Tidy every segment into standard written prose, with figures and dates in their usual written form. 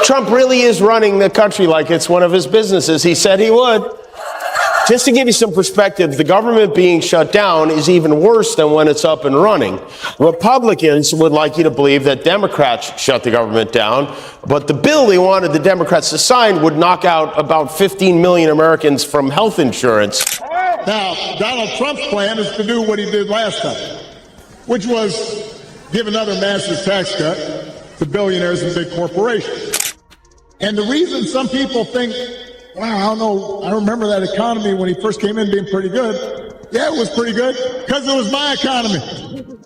Trump really is running the country like it's one of his businesses. He said he would. Just to give you some perspective, the government being shut down is even worse than when it's up and running. Republicans would like you to believe that Democrats shut the government down, but the bill they wanted the Democrats to sign would knock out about 15 million Americans from health insurance. Now, Donald Trump's plan is to do what he did last time, which was give another massive tax cut to billionaires and big corporations. And the reason some people think, wow, I don't know, I remember that economy when he first came in being pretty good. Yeah, it was pretty good, because it was my economy.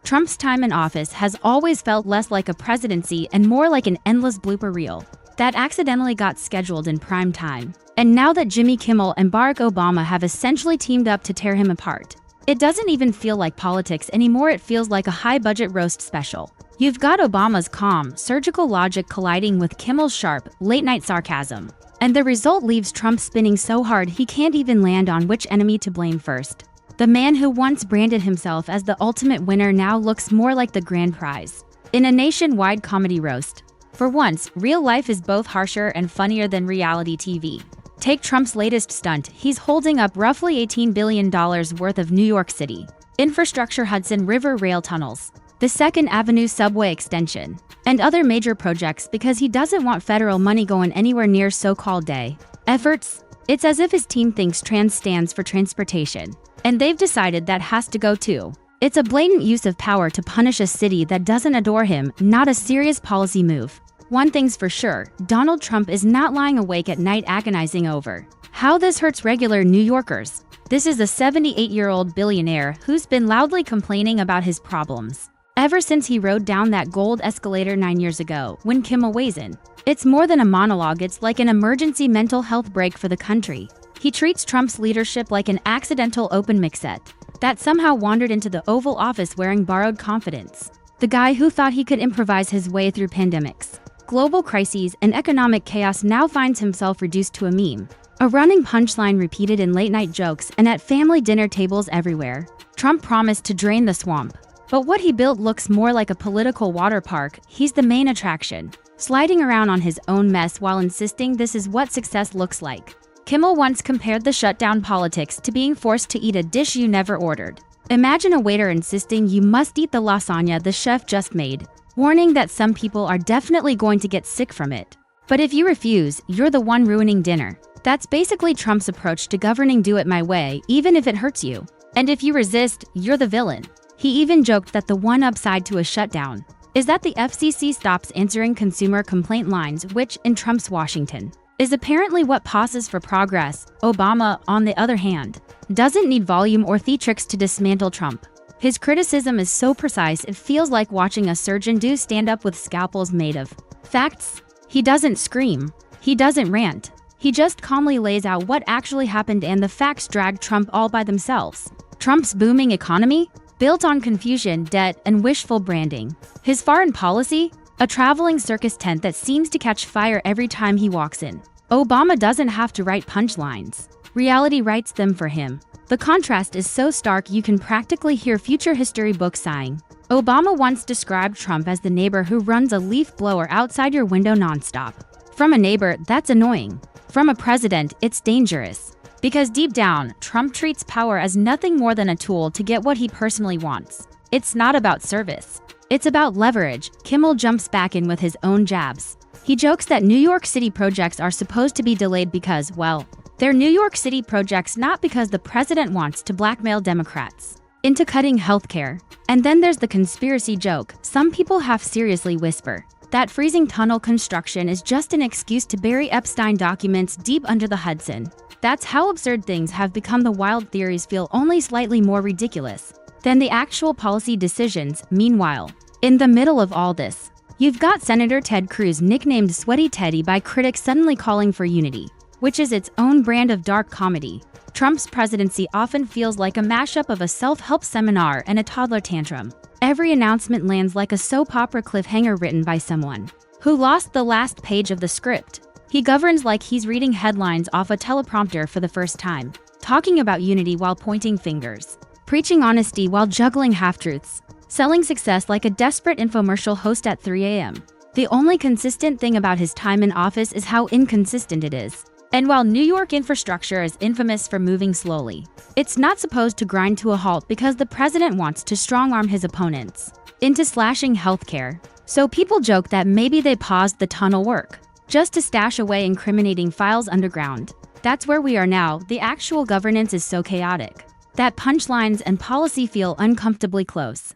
Trump's time in office has always felt less like a presidency and more like an endless blooper reel that accidentally got scheduled in prime time. And now that Jimmy Kimmel and Barack Obama have essentially teamed up to tear him apart, it doesn't even feel like politics anymore. It feels like a high-budget roast special. You've got Obama's calm, surgical logic colliding with Kimmel's sharp, late-night sarcasm. And the result leaves Trump spinning so hard he can't even land on which enemy to blame first. The man who once branded himself as the ultimate winner now looks more like the grand prize in a nationwide comedy roast. For once, real life is both harsher and funnier than reality TV. Take Trump's latest stunt. He's holding up roughly $18 billion worth of New York City infrastructure, Hudson River rail tunnels, the 2nd Avenue subway extension, and other major projects because he doesn't want federal money going anywhere near so-called day efforts. It's as if his team thinks trans stands for transportation, and they've decided that has to go too. It's a blatant use of power to punish a city that doesn't adore him, not a serious policy move. One thing's for sure, Donald Trump is not lying awake at night agonizing over how this hurts regular New Yorkers. This is a 78-year-old billionaire who's been loudly complaining about his problems ever since he rode down that gold escalator 9 years ago when Kimmel weighs in. It's more than a monologue, it's like an emergency mental health break for the country. He treats Trump's leadership like an accidental open mixette that somehow wandered into the Oval Office wearing borrowed confidence. The guy who thought he could improvise his way through pandemics, global crises, and economic chaos now finds himself reduced to a meme, a running punchline repeated in late-night jokes and at family dinner tables everywhere. Trump promised to drain the swamp, but what he built looks more like a political water park. He's the main attraction, sliding around on his own mess while insisting this is what success looks like. Kimmel once compared the shutdown politics to being forced to eat a dish you never ordered. Imagine a waiter insisting you must eat the lasagna the chef just made, warning that some people are definitely going to get sick from it. But if you refuse, you're the one ruining dinner. That's basically Trump's approach to governing. Do it my way, even if it hurts you. And if you resist, you're the villain. He even joked that the one upside to a shutdown is that the FCC stops answering consumer complaint lines, which, in Trump's Washington, is apparently what passes for progress. Obama, on the other hand, doesn't need volume or theatrics to dismantle Trump. His criticism is so precise it feels like watching a surgeon do stand-up with scalpels made of facts. He doesn't scream. He doesn't rant. He just calmly lays out what actually happened, and the facts drag Trump all by themselves. Trump's booming economy? Built on confusion, debt, and wishful branding. His foreign policy? A traveling circus tent that seems to catch fire every time he walks in. Obama doesn't have to write punchlines. Reality writes them for him. The contrast is so stark you can practically hear future history books sighing. Obama once described Trump as the neighbor who runs a leaf blower outside your window nonstop. From a neighbor, that's annoying. From a president, it's dangerous. Because deep down, Trump treats power as nothing more than a tool to get what he personally wants. It's not about service. It's about leverage. Kimmel jumps back in with his own jabs. He jokes that New York City projects are supposed to be delayed because, well, they're New York City projects, not because the president wants to blackmail Democrats into cutting healthcare. And then there's the conspiracy joke. Some people half seriously whisper that freezing tunnel construction is just an excuse to bury Epstein documents deep under the Hudson. That's how absurd things have become. The wild theories feel only slightly more ridiculous than the actual policy decisions. Meanwhile, in the middle of all this, you've got Senator Ted Cruz, nicknamed Sweaty Teddy by critics, suddenly calling for unity, which is its own brand of dark comedy. Trump's presidency often feels like a mashup of a self-help seminar and a toddler tantrum. Every announcement lands like a soap opera cliffhanger written by someone who lost the last page of the script. He governs like he's reading headlines off a teleprompter for the first time, talking about unity while pointing fingers, preaching honesty while juggling half-truths, selling success like a desperate infomercial host at 3 a.m. The only consistent thing about his time in office is how inconsistent it is. And while New York infrastructure is infamous for moving slowly, it's not supposed to grind to a halt because the president wants to strong-arm his opponents into slashing healthcare. So people joke that maybe they paused the tunnel work just to stash away incriminating files underground. That's where we are now. The actual governance is so chaotic that punchlines and policy feel uncomfortably close.